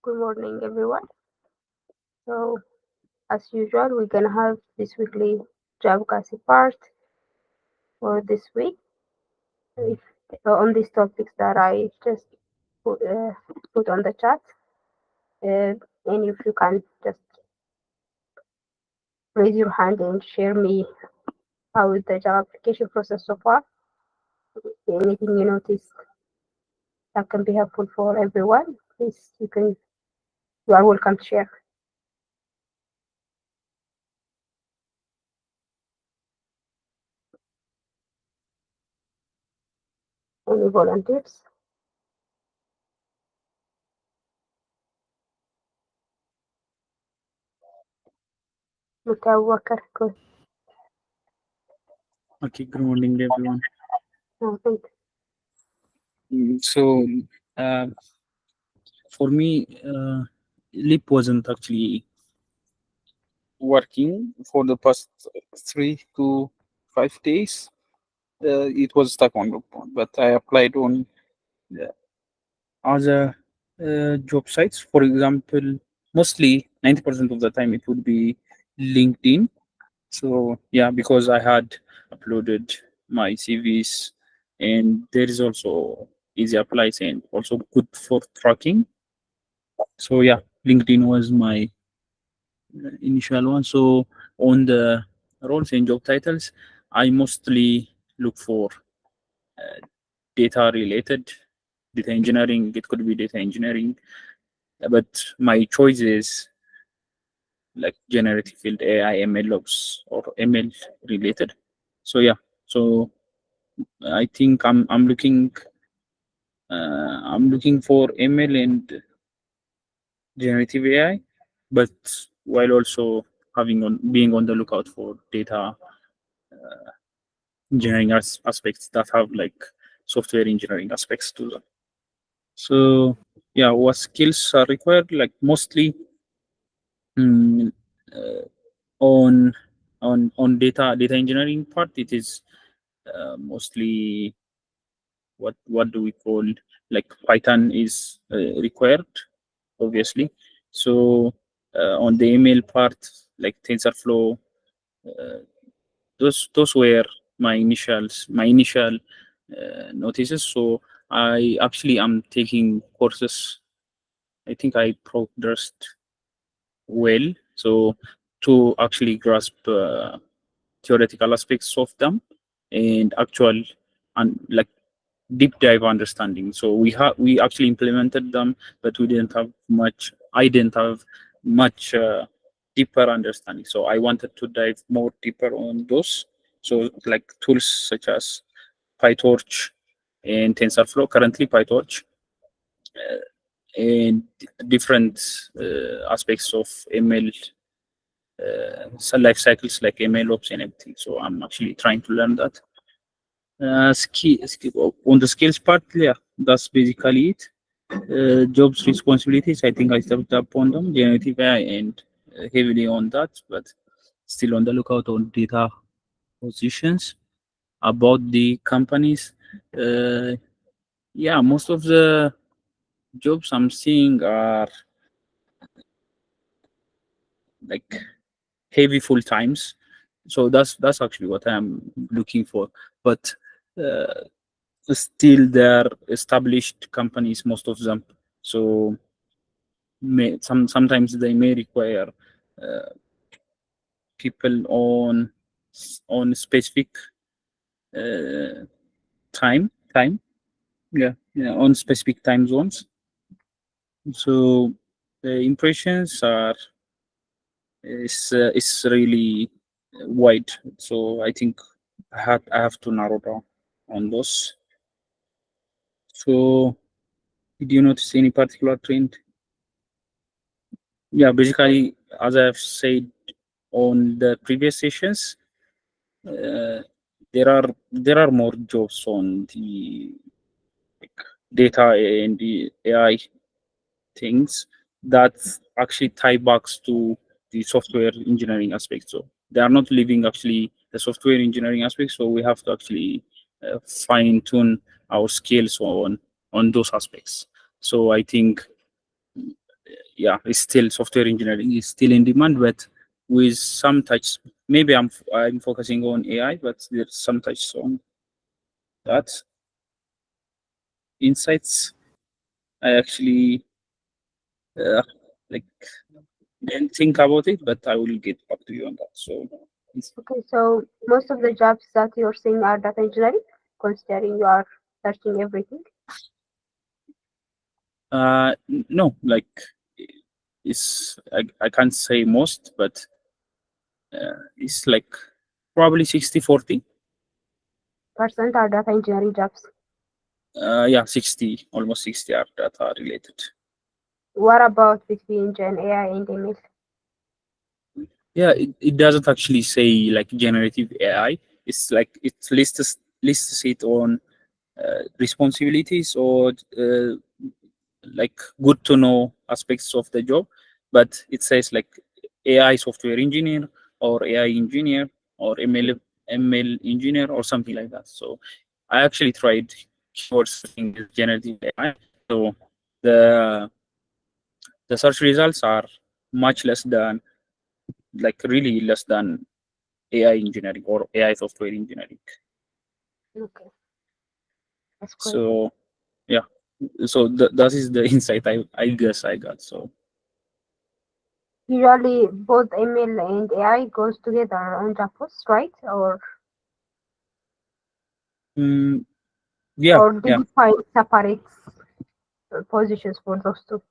Good morning, everyone. So, as usual, we're gonna have this weekly Jabkasi part for this week. If, on these topics that I just put, uh, put on the chat, and if you can just raise your hand and share me how is the job application process so far. Anything you notice that can be helpful for everyone, please you are welcome to share. Any volunteers? Mutawakar, good. Okay, good morning, everyone. No, thank So, uh, for me, Leap wasn't actually working for the past 3 to 5 days. It was stuck on the phone, but I applied on uh, other job sites. For example, mostly 90% of the time it would be LinkedIn. So, yeah, because I had uploaded my CVs, and there is also easy applies and also good for tracking. So yeah, LinkedIn was my initial one. So on the roles and job titles, I mostly look for data related, data engineering. It could be data engineering, but my choice is like generative field AI, ML ops, or ML related. So yeah, so I think I'm looking for ML and generative AI, but while also having on being on the lookout for data engineering aspects that have like software engineering aspects to them. So yeah, what skills are required? Like mostly mm, uh, on data engineering part, it is mostly what do we call, like Python is required, obviously. So on the email part, like TensorFlow, uh, those were my initial notices. So I actually am taking courses. I think I progressed well, so to actually grasp theoretical aspects of them and actual and like deep dive understanding. So we actually implemented them, but we didn't have much. I didn't have much deeper understanding. So I wanted to dive more deeper on those. So like tools such as PyTorch and TensorFlow. Currently PyTorch and different aspects of ML. Life cycles like ML ops and everything. So I'm actually trying to learn that. On the skills part, yeah, that's basically it. Jobs responsibilities, I think I stepped up on them, generative AI, and heavily on that, but still on the lookout on data positions. About the companies, uh, yeah, most of the jobs I'm seeing are like heavy full times, so that's actually what I'm looking for. But uh, still, they're established companies, most of them. So sometimes they may require uh, people on specific uh, time, yeah, on specific time zones. So the impressions are is really wide. So I think I have to narrow down on those. So did you notice any particular trend? Yeah, basically, as I've said on the previous sessions, uh, there are more jobs on the like, data and the AI things that actually tie back to the software engineering aspect. So they are not leaving actually the software engineering aspect. So we have to actually fine tune our skills on those aspects. So I think yeah, it's still software engineering is still in demand, but with some touch. Maybe I'm focusing on AI, but there's some touch on that. Insights. I actually uh, like didn't think about it, but I will get back to you on that. So, Okay, so most of the jobs that you're seeing are data engineering, considering you are searching everything. no, like I can't say most, but it's like probably 60-40. Percent are data engineering jobs. Yeah, 60, almost 60 are data related. What about between Gen AI and ML? Yeah, it doesn't actually say like generative AI. It's like it lists it on responsibilities or like good to know aspects of the job, but it says like AI software engineer or AI engineer or ML engineer or something like that. So I actually tried keyword searching with generative AI. So the the search results are much less than like really less than AI engineering or AI software engineering. Okay, that's great. So yeah, so that is the insight I guess I got. So Usually both ML and AI goes together on job posts, right? mm, yeah, Or did yeah, you find separate positions for those two?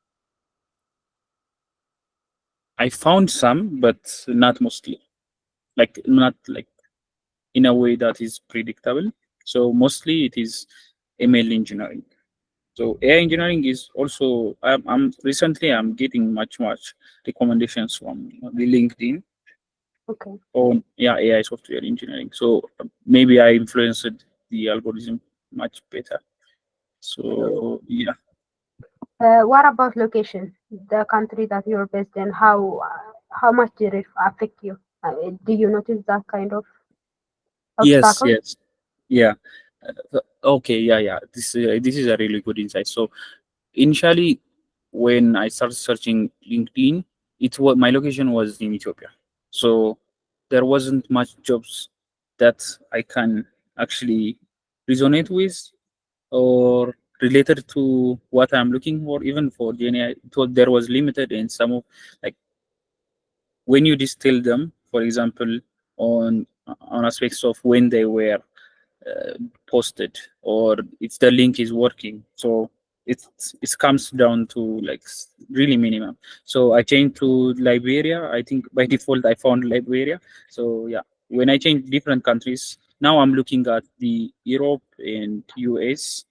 I found some, but not mostly. Like not like in a way that is predictable. So mostly it is ML engineering. So AI engineering is also I'm recently I'm getting much recommendations from the LinkedIn Okay. on yeah AI software engineering. So maybe I influenced the algorithm much better. So yeah. What about location? The country that you're based in, how much did it affect you? Do you notice that kind of Yes, obstacles? yes. Yeah. Okay, yeah, yeah. This is a really good insight. So initially, when I started searching LinkedIn, it was my location was in Ethiopia, so there wasn't much jobs that I can actually resonate with or related to what I'm looking for. Even for DNA, there was limited in some of like when you distill them, for example, on aspects of when they were uh, posted or if the link is working. So it comes down to like really minimum. So I changed to Liberia. I think by default I found Liberia. So yeah, when I changed different countries, now I'm looking at the Europe and US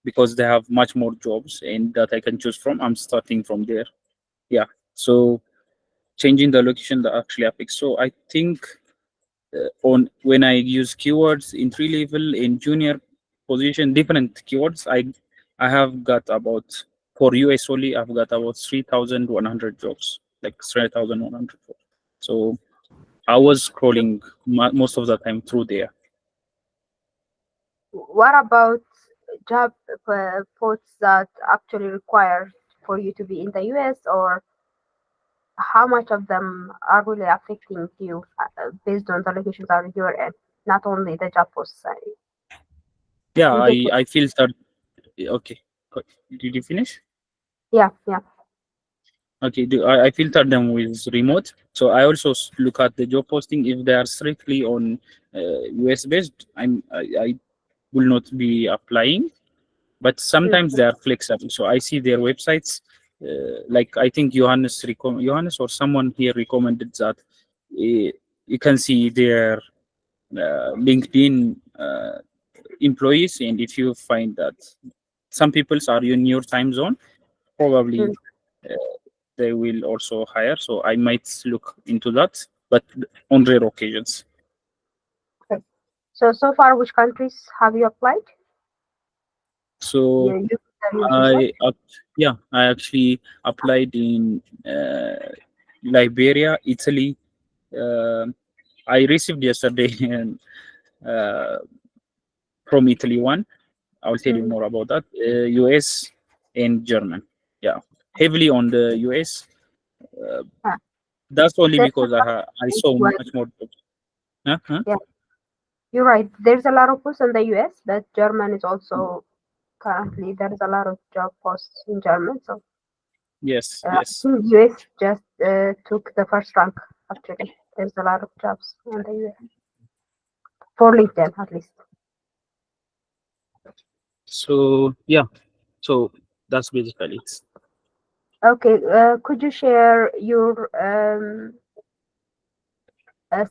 because they have much more jobs and that I can choose from. I'm starting from there. Yeah. So changing the location that actually affects. So I think on when I use keywords entry level in junior position, different keywords, I have got about for US only, I've got about 3,100 jobs, like 3,100. So I was scrolling most of the time through there. What about job posts that actually require for you to be in the US, or how much of them are really affecting you based on the locations that you're in, not only the job posts? Yeah, You get what? I filtered. Okay, did you finish? Yeah, yeah. Okay, I filter them with remote. So I also look at the job posting if they are strictly on US based. I will not be applying, but sometimes they Mhm. are flexible. So I see their websites. Like I think Johannes or someone here recommended that you can see their LinkedIn employees, and if you find that some people are in your time zone, probably Mm. they will also hire. So I might look into that, but on rare occasions. Okay. So far, which countries have you applied? So You said. yeah, I actually applied in Liberia, Italy. Uh, I received yesterday and uh, from Italy one. I'll tell you Mhm. more about that. US and German. Yeah. heavily on the US. Uh, Ah, that's only there's a because I lot saw well, much more jobs. Huh? Huh? yeah, you're right. There's a lot of posts in the US, but German is also currently there's a lot of job posts in German. So Yes, I yes. think US just took the first rank. Actually, there's a lot of jobs in the US for LinkedIn at least. So yeah, so that's basically it. Okay, could you share your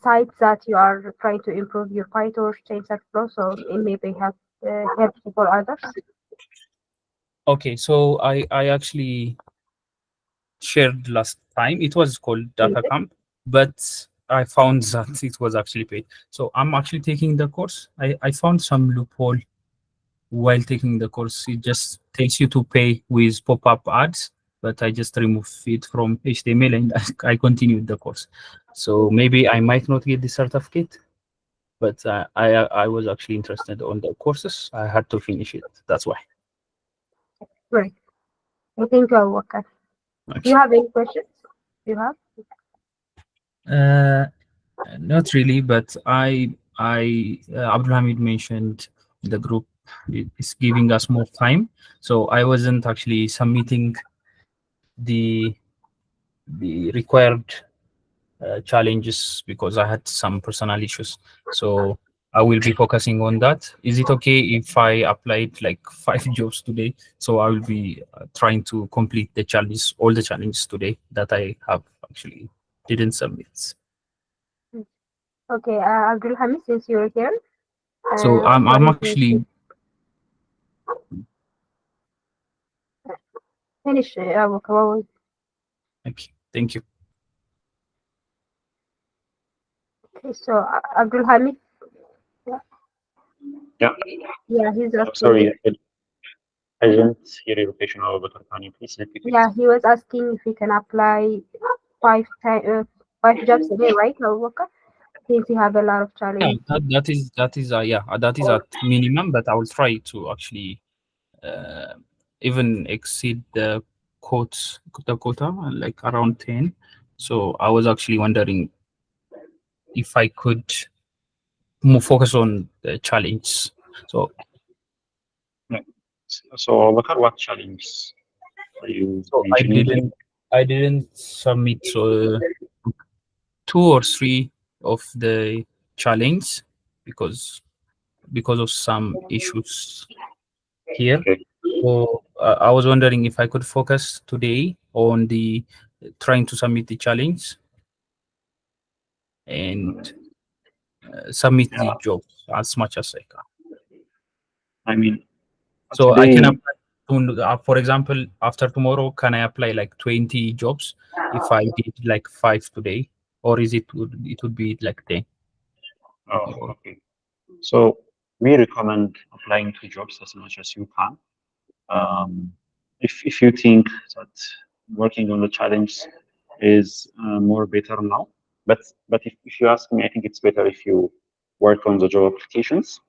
sites that you are trying to improve your fight or change that flow so it maybe helpful for others? Okay, so I actually shared last time. It was called Is Data it? Camp, but I found that it was actually paid. So I'm actually taking the course. I found some loophole while taking the course. It just takes you to pay with pop-up ads, but I just remove it from HTML and I continued the course. So maybe I might not get the certificate, but I was actually interested on the courses. I had to finish it. That's why. Right. I think you are working. Do you Okay. have any questions? You have? Uh, Not really, but Abdulhamid mentioned the group is giving us more time, so I wasn't actually submitting the required challenges because I had some personal issues. So I will be focusing on that. Is it okay if I applied like 5 jobs today? So I will be trying to complete the challenges, all the challenges today that I have actually didn't submit. Okay, Abdul Hamid, since you're here, So what I'm is the actually finish? Okay, okay. Thank you. so Abdul Hamid, Yeah, yeah, he's I'm asking if sorry, I didn't hear your question over, but can you please repeat it? yeah, he was asking if he can apply five jobs a day, right, Abu Bakr? Since you have a lot of Yeah, challenge. that is yeah, that is at minimum, but I will try to actually uh, even exceed the quota like around 10. So I was actually wondering if I could more focus on the challenge. So Yeah. So, Bakar, what challenge are you so mentioning here? I didn't submit 2 or 3 of the challenge because of some issues here. Okay. So I was wondering if I could focus today on the trying to submit the challenge and submit the Yeah. job as much as I can. I mean, So I can today, apply to, for example, after tomorrow, can I apply like 20 jobs if I did like 5 today, or is it would be like 10? oh, Or, okay. So we recommend applying to jobs as much as you can. Um, if you think that working on the challenge is more better now, but if you ask me, I think it's better if you work on the job applications,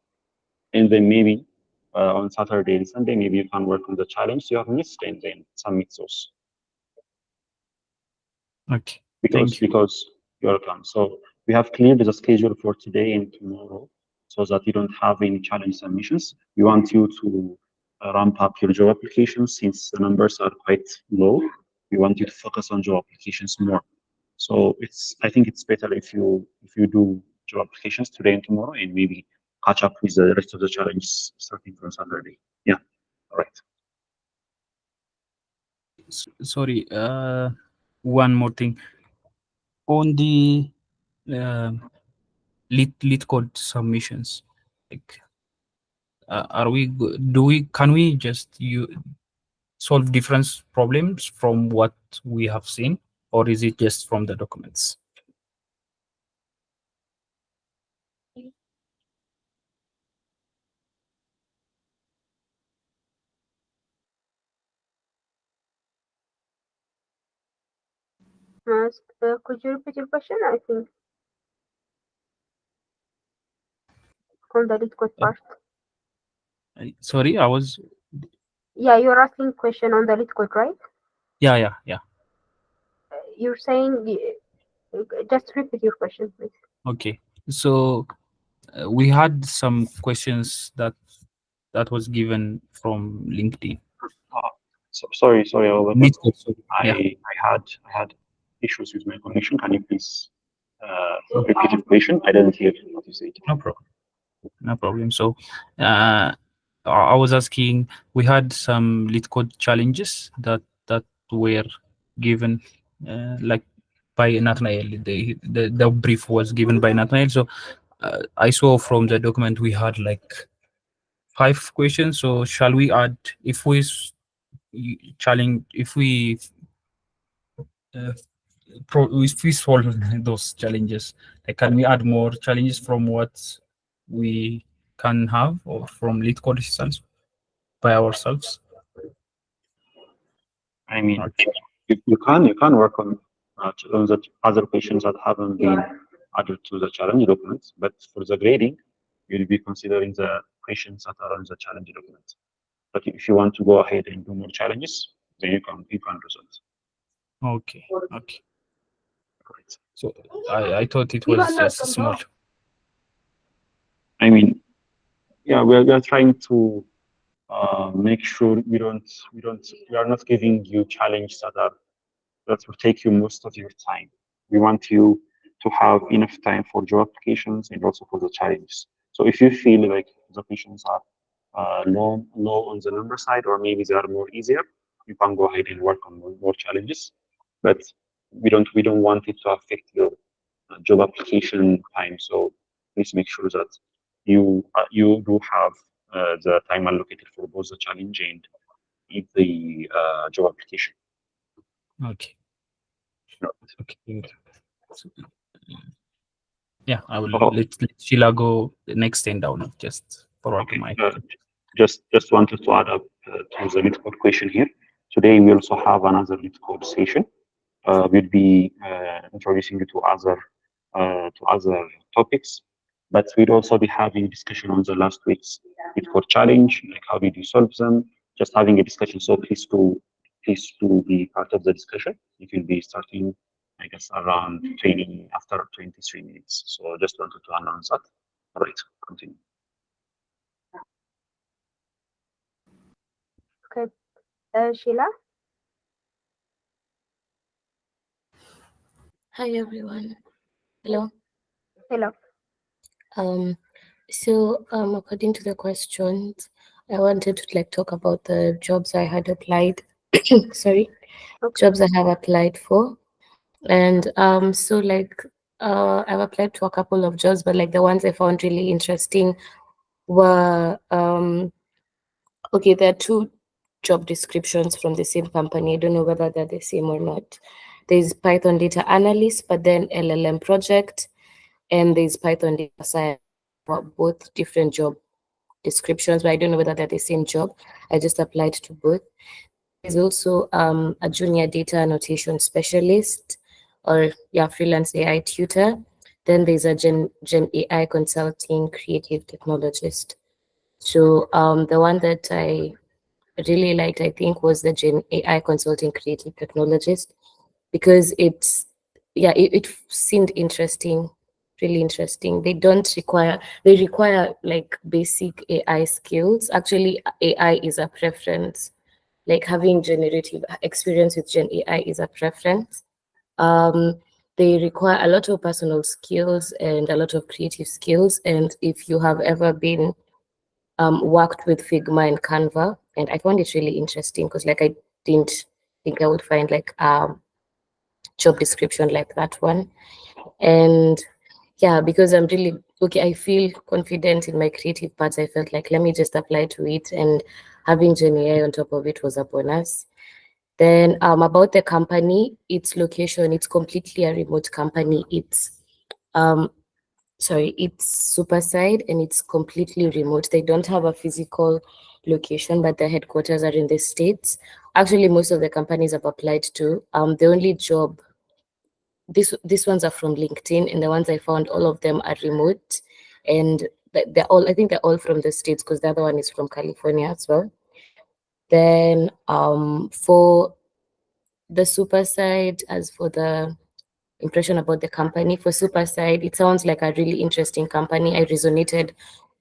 and then maybe on Saturday and Sunday, maybe you can work on the challenge you have missed and then submit those okay, because thank you. because you're welcome. So we have cleared the schedule for today and tomorrow so that you don't have any challenge submissions. We want you to ramp up your job applications since the numbers are quite low. We want you to focus on job applications more. So I think it's better if you do job applications today and tomorrow and maybe catch up with the rest of the challenges starting from Saturday. Yeah. All right. Sorry, one more thing on the uh, lead code submissions. Like, are we do we can we just solve different problems from what we have seen, or is it just from the documents? Could you repeat your question? I think on the lead code Uh, part. Sorry, I was Yeah, you're asking question on the lead code, right? Yeah. You're saying, just repeat your question, please. Okay. So we had some questions that was given from LinkedIn. Sorry, Oliver. Lead code, sorry. Yeah. I had issues with my connection. Can you please repeat the question? I didn't hear what you said. No problem. No problem. So, I was asking, we had some lead code challenges that were given, like by Nathaniel. The brief was given by Nathaniel. So, I saw from the document we had like 5 questions. So, shall we add if we challenge if we uh, if we solve those challenges, like can we add more challenges from what we can have or from lead code itself by ourselves? I mean, Okay. you can work on the other questions that haven't been added to the challenge document, but for the grading, you'll be considering the questions that are on the challenge document. But if you want to go ahead and do more challenges, then you can do that. Okay. Correct. So I thought it was just small. I mean, yeah, we are trying to make sure we are not giving you challenges that will take you most of your time. We want you to have enough time for job applications and also for the challenges. So if you feel like the questions are low on the number side, or maybe they are more easier, you can go ahead and work on more challenges. But we don't want it to affect your job application time. So please make sure that you do have the time allocated for both the challenge and the job application. Okay. Okay. So, yeah, I will Oh, let Sheila go the next 10 down. Just forward to okay. my Just wanted to add up to the lead code question here. Today we also have another lead code session. We'll be introducing you to other topics, but we'll also be having discussion on the last week's lead code challenge, like how did you solve them? Just having a discussion. So please to be part of the discussion. It will be starting, I guess, around 20 after 23 minutes. So just wanted to announce that. All right, continue. Okay. Sheila? Hi everyone. Hello. Hello. According to the questions, I wanted to talk about the jobs I had applied. Sorry, Okay. jobs I have applied for, and I've applied to a couple of jobs, but the ones I found really interesting were okay. There are two job descriptions from the same company. I don't know whether they're the same or not. There's Python data analyst, but then LLM project, and there's Python data science. Both different job descriptions, but I don't know whether they're the same job. I just applied to both. There's also a junior data annotation specialist, or freelance AI tutor. Then there's a Gen AI consulting creative technologist. So the one that I really liked, I think, was the Gen AI consulting creative technologist, because it seemed interesting, really interesting. They require basic AI skills. Actually, AI is a preference. Having generative experience with Gen AI is a preference. Um, they require a lot of personal skills and a lot of creative skills. And if you have ever been worked with Figma and Canva, and I found it really interesting because I didn't think I would find job description like that one. And because I'm really okay, I feel confident in my creative parts. I felt like, let me just apply to it, and having Gen AI on top of it was a bonus. Then about the company, its location, it's completely a remote company. It's it's Superside, and it's completely remote. They don't have a physical location, but their headquarters are in the States. Actually, most of the companies I've applied to, the only job, these ones are from LinkedIn, and the ones I found, all of them are remote, and I think they're all from the States, because the other one is from California as well. Then for the super side, as for the impression about the company, for super side, it sounds like a really interesting company. I resonated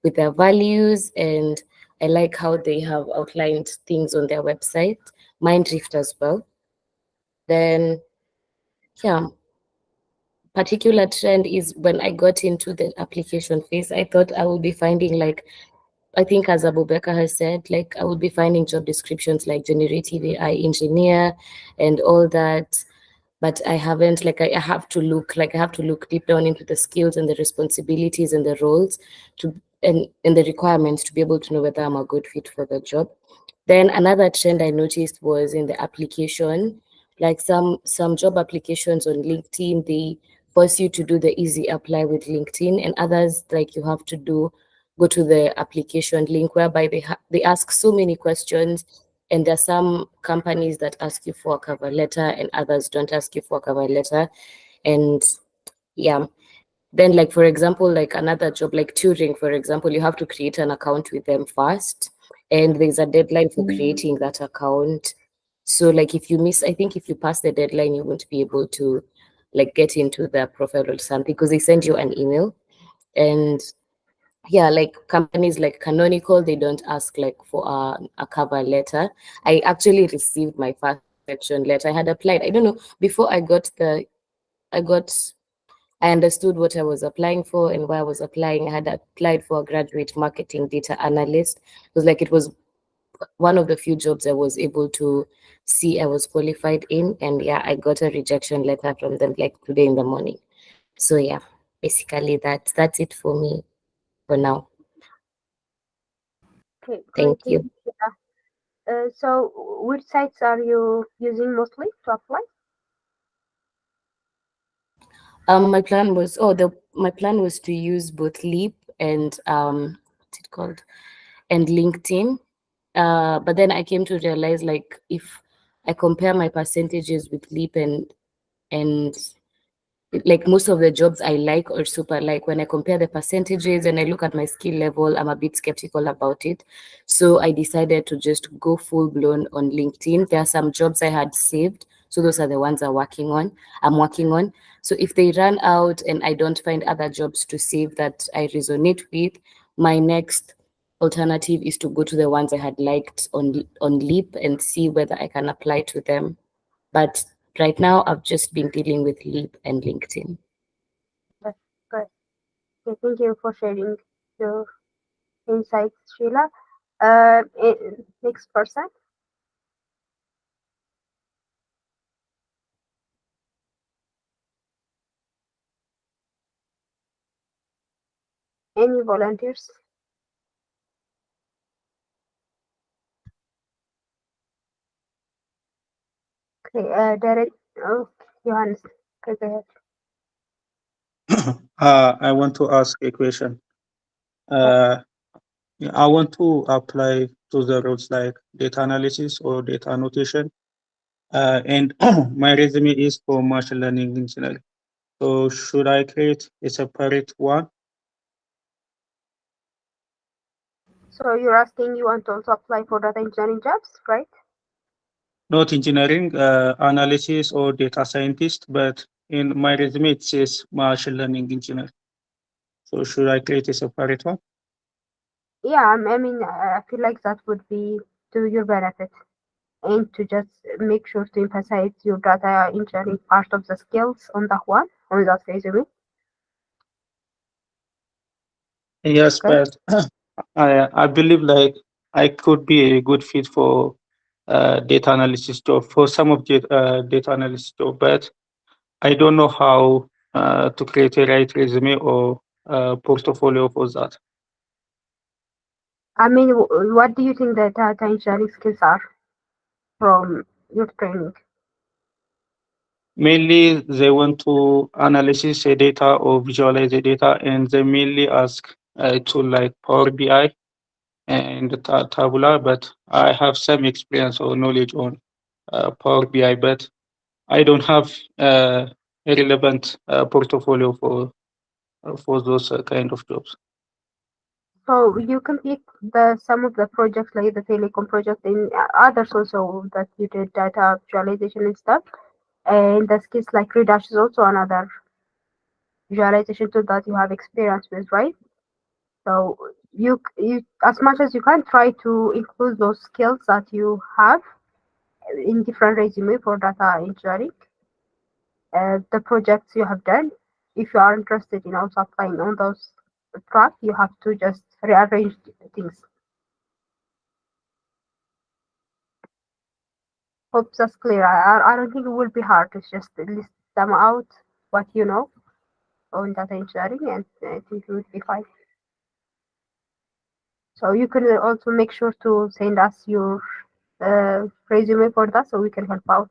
with their values, and I like how they have outlined things on their website. Mindrift as well. Then, yeah, particular trend is when I got into the application phase, I thought I would be finding, like, I think as Abubakar has said, like I would be finding job descriptions like generative AI engineer and all that. But I haven't, like I have to look, like I have to look deep down into the skills and the responsibilities and the roles to and the requirements to be able to know whether I'm a good fit for the job. Then another trend I noticed was in the application, like some job applications on LinkedIn, they force you to do the easy apply with LinkedIn, and others like you have to go to the application link, whereby they ask so many questions, and there are some companies that ask you for a cover letter and others don't ask you for a cover letter. And yeah, then like for example, like another job like turing, for example, you have to create an account with them first, and there's a deadline for creating that account. So like if you miss, I think if you pass the deadline, you won't be able to like get into their profile or something, because they send you an email. And yeah, like companies like Canonical, they don't ask like for a cover letter. I actually received my first section letter. I had applied, I don't know, before I got I understood what I was applying for and why I was applying. I had applied for a graduate marketing data analyst. It was one of the few jobs I was able to see I was qualified in. And yeah, I got a rejection letter from them like today in the morning. So yeah, basically that's it for me for now. Okay, great. Thank Thank you. you. So, which sites are you using mostly to apply? My plan was to use both Leap and what's it called, and LinkedIn. But then I came to realize, like, if I compare my percentages with Leap and like most of the jobs I like or super like, when I compare the percentages and I look at my skill level, I'm a bit skeptical about it. So I decided to just go full blown on LinkedIn. There are some jobs I had saved. So those are the ones I'm working on. So if they run out and I don't find other jobs to save that I resonate with, my next alternative is to go to the ones I had liked on Leap and see whether I can apply to them. But right now, I've just been dealing with Leap and LinkedIn. That's good. Okay, thank you for sharing your insights, Sheila. Next person. Any volunteers? Okay, Derek. Oh, Johannes. Okay, go ahead. I want to ask a question. I want to apply to the roles like data analysis or data annotation. And my resume is for machine learning engineering. So should I create a separate one? So you're asking, you want to also apply for data engineering jobs, right? Not engineering, analysis or data scientist, but in my resume it says machine learning engineer. So should I create a separate one? Yeah, I mean, I feel like that would be to your benefit, and to just make sure to emphasize your data engineering part of the skills on that one, on that resume. Yes, Okay. but I believe like I could be a good fit for data analysis job, for some of the data analysis job, but I don't know how to create a right resume or portfolio for that. I mean, what do you think the data engineering skills are from your training? Mainly, they want to analyze the data or visualize the data, and they mainly ask to like Power BI and Tabula. But I have some experience or knowledge on Power BI, but I don't have a relevant portfolio for those kind of jobs. So you can pick some of the projects like the telecom project and others also that you did data visualization and stuff. And the skills like Redash is also another visualization tool that you have experience with, right? So you as much as you can try to include those skills that you have in different resume for data engineering. The projects you have done. If you are interested in also applying on those track, you have to just rearrange things. Hope that's clear. I don't think it will be hard. It's just list them out what you know on data engineering, and I think it would be fine. So you can also make sure to send us your resume for that, so we can help out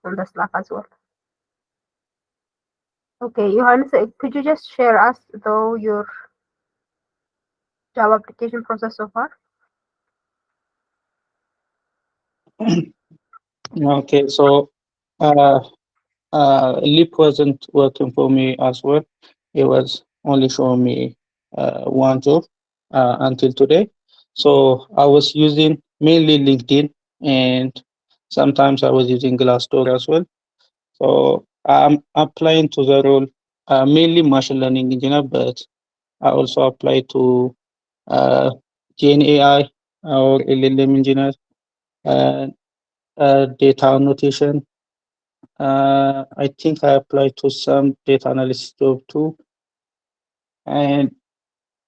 on the Slack as well. Okay, Johannes, could you just share us though your job application process so far? Okay, so uh, Leap wasn't working for me as well. It was only showing me one job until today. So I was using mainly LinkedIn, and sometimes I was using Glassdoor as well. So I'm applying to the role mainly machine learning engineer, but I also apply to uh, Gen AI or LLM engineer, uh, data annotation. I think I applied to some data analyst job too, and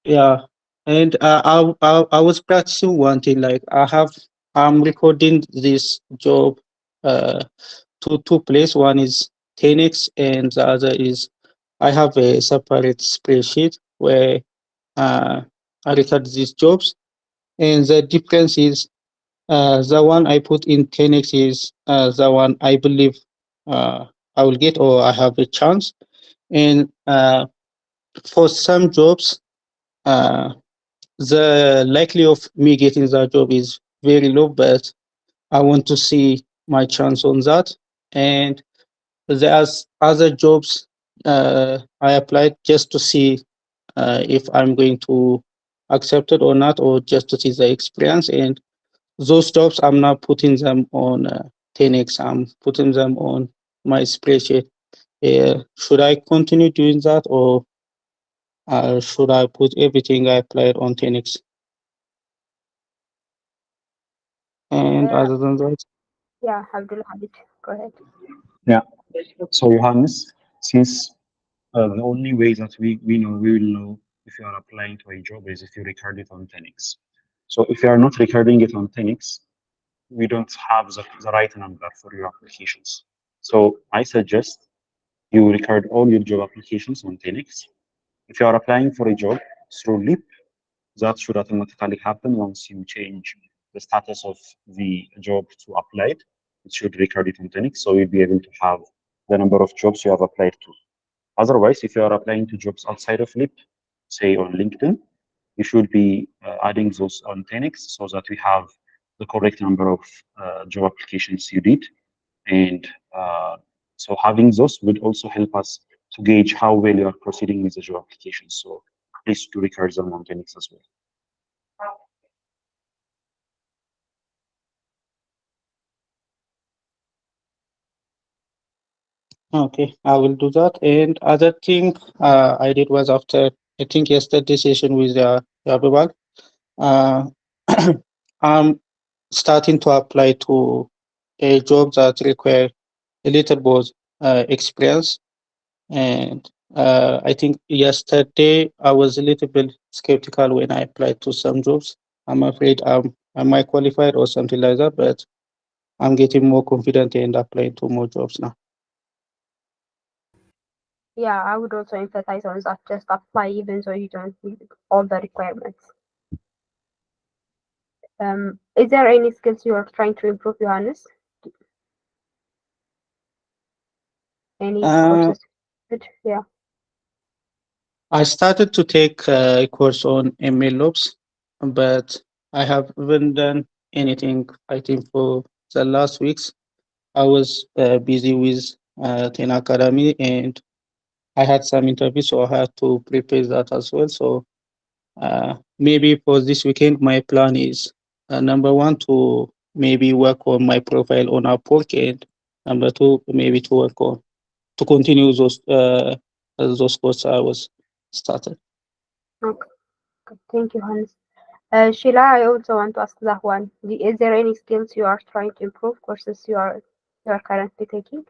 yeah, and I was practicing one thing, like I'm recording this job uh to two places. One is 10x and the other is I have a separate spreadsheet where uh I record these jobs, and the difference is the one I put in 10x is the one I believe I will get or I have a chance. And for some jobs, uh, the likely of me getting that job is very low, but I want to see my chance on that. And there's other jobs I applied just to see if I'm going to accept it or not, or just to see the experience. And those jobs, I'm not putting them on 10x. I'm putting them on my spreadsheet. Should I continue doing that, or should I put everything I applied on 10x? And Uh, other than that, yeah, Abdul Hamid, go ahead. Yeah. So Johannes, since the only way that we will know if you are applying to a job is if you record it on 10x. So if you are not recording it on 10x, we don't have the right number for your applications. So I suggest you record all your job applications on 10x. If you are applying for a job through Leap, that should automatically happen once you change the status of the job to applied. It should record it on 10x, so you'll be able to have the number of jobs you have applied to. Otherwise, if you are applying to jobs outside of Leap, say on LinkedIn, you should be adding those on 10x so that we have the correct number of job applications you did. And so having those would also help us to gauge how well you are proceeding with the job applications. So please do record them on 10x as well. okay, I will do that. And other thing I did was after, I think yesterday session with Yabebal, uh, I'm starting to apply to a job that require a little more experience. And I think yesterday I was a little bit skeptical when I applied to some jobs. I'm afraid I might qualified or something like that, but I'm getting more confident and applying to more jobs now. Yeah, I would also emphasize on that. Just apply even though you don't meet all the requirements. Is there any skills you are trying to improve, Johannes? Any Uh, courses? Good. Yeah. I started to take a course on ML ops, but I haven't done anything, I think, for the last weeks. I was busy with 10 Academy, and I had some interviews, so I had to prepare that as well. So maybe for this weekend, my plan is number one, to maybe work on my profile on Upwork, and number two, maybe to work on to continue those courses I was started. Okay, thank you, Hans. Sheila, I also want to ask that one. Is there any skills you are trying to improve, courses you are currently taking?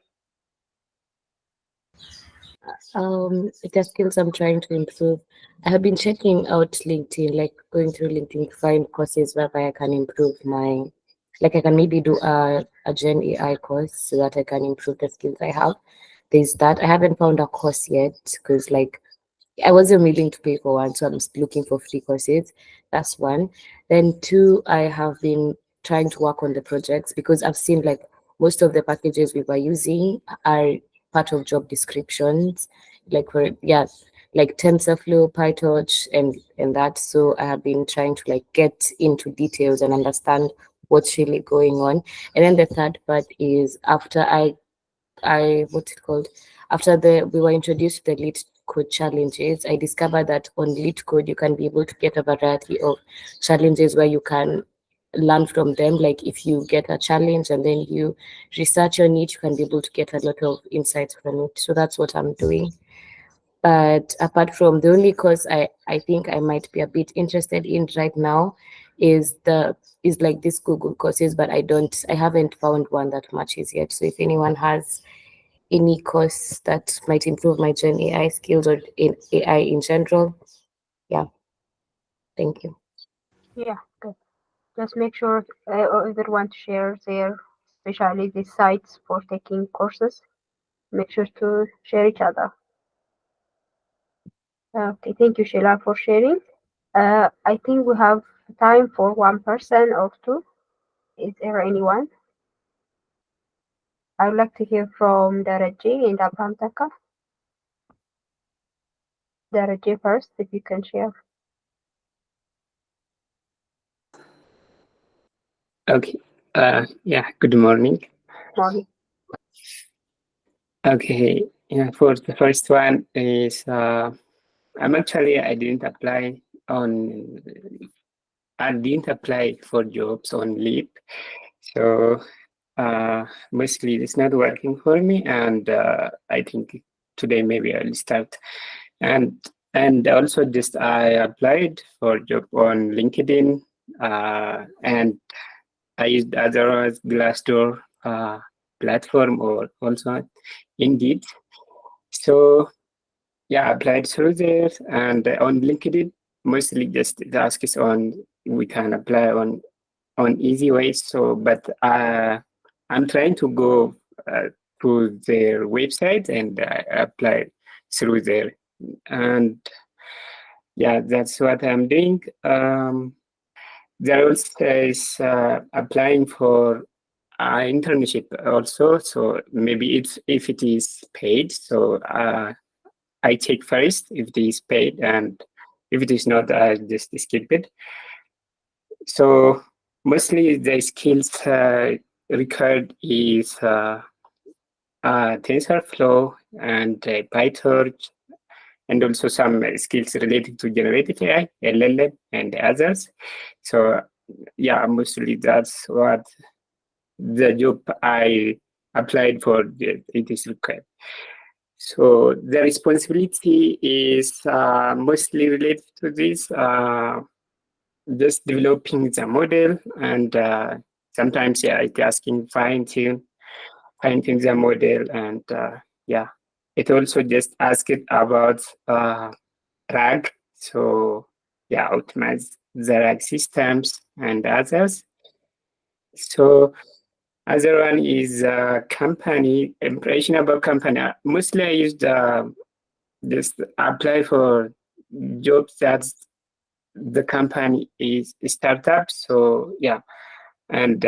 The skills I'm trying to improve. I have been checking out LinkedIn, like going through LinkedIn to find courses whereby I can improve my, like I can maybe do a Gen AI course so that I can improve the skills I have. There's that. I haven't found a course yet because like I wasn't willing to pay for one, so I'm looking for free courses. That's one. Then two, I have been trying to work on the projects because I've seen like most of the packages we were using are part of job descriptions, like for like TensorFlow, PyTorch, and that. So I have been trying to like get into details and understand what's really going on. And then the third part is after what's it called? After we were introduced to the lead code challenges, I discovered that on lead code you can be able to get a variety of challenges where you can learn from them. Like if you get a challenge and then you research on it, you can be able to get a lot of insights from it. So that's what I'm doing. But apart from the only course I think I might be a bit interested in right now is like this Google courses, but I haven't found one that matches yet. So if anyone has any course that might improve my Gen AI skills or in AI in general, yeah. Thank you. Yeah, good. Just make sure everyone to share their, especially the sites for taking courses. Make sure to share each other. Okay, thank you, Sheila, for sharing. I think we have time for one person or two. Is there anyone? I would like to hear from Daraji and Abraham Taka. Daraji first, if you can share. Okay. Yeah. Good morning. Morning. Okay. Yeah. For the first one is I didn't apply on. I didn't apply for jobs on Leap, so mostly it's not working for me, and I think today maybe I'll start. And also just I applied for job on LinkedIn, and I used other Glassdoor platform or also Indeed. So yeah, I applied through there, and on LinkedIn, mostly just the ask is on we can apply on easy ways. So, but I'm trying to go to their website and apply through there, and yeah, that's what I'm doing. There also is applying for internship also. So maybe if it is paid, so I check first if it is paid, and if it is not, I just skip it. So mostly the skills required is TensorFlow and PyTorch, and also some skills related to generative AI, LLM, and others. So yeah, mostly that's what the job I applied for, it is required. So the responsibility is mostly related to this, just developing the model, and sometimes, yeah, it's asking fine-tune the model, and yeah, it also just asked about RAG. So yeah, optimize the RAG systems and others. So other one is company, impression about company. Mostly I used just apply for jobs that the company is a startup. So yeah, and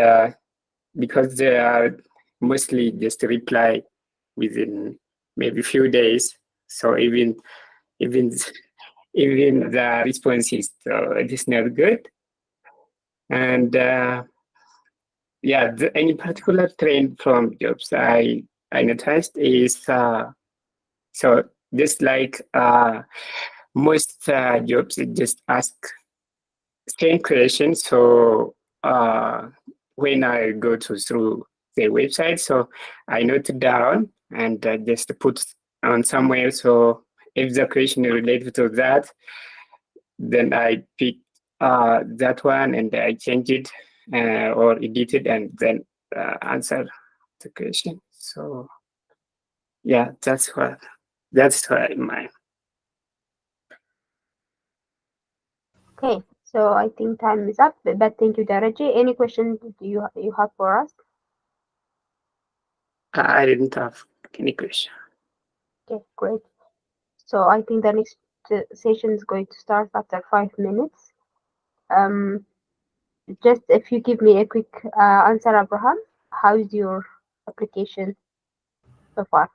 because they are mostly just reply within maybe few days. So even the response is it is not good. And yeah, any particular trend from jobs I noticed is so just like most jobs, it just ask same question. So when I go through the website, so I note it down and just put on somewhere. So if the question is related to that, then I pick that one and I change it or edit it and then answer the question. So yeah, that's what my. Okay, so I think time is up, but thank you, Daraji. Any questions you have for us? I didn't have any question. Okay, great. So I think the next session is going to start after 5 minutes. Just if you give me a quick answer, Abraham, how is your application so far?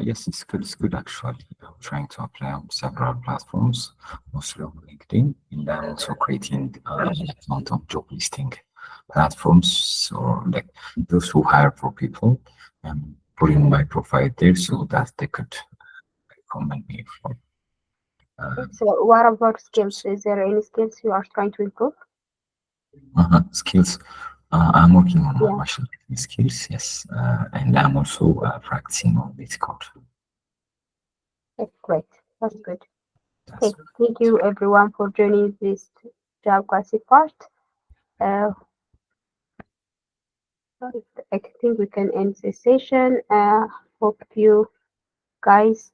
Yes, it's good actually. I'm trying to apply on several platforms, mostly on LinkedIn, and I'm also creating account on job listing platforms. So like those who hire for people, and putting my profile there so that they could recommend me for. So what about skills? Is there any skills you are trying to improve? Skills. I'm working on Yeah. machine learning skills, yes, and I'm also practicing on Discord. Okay, great. That's good. Okay, thank you everyone for joining this job classic part. I think we can end this session. Hope you guys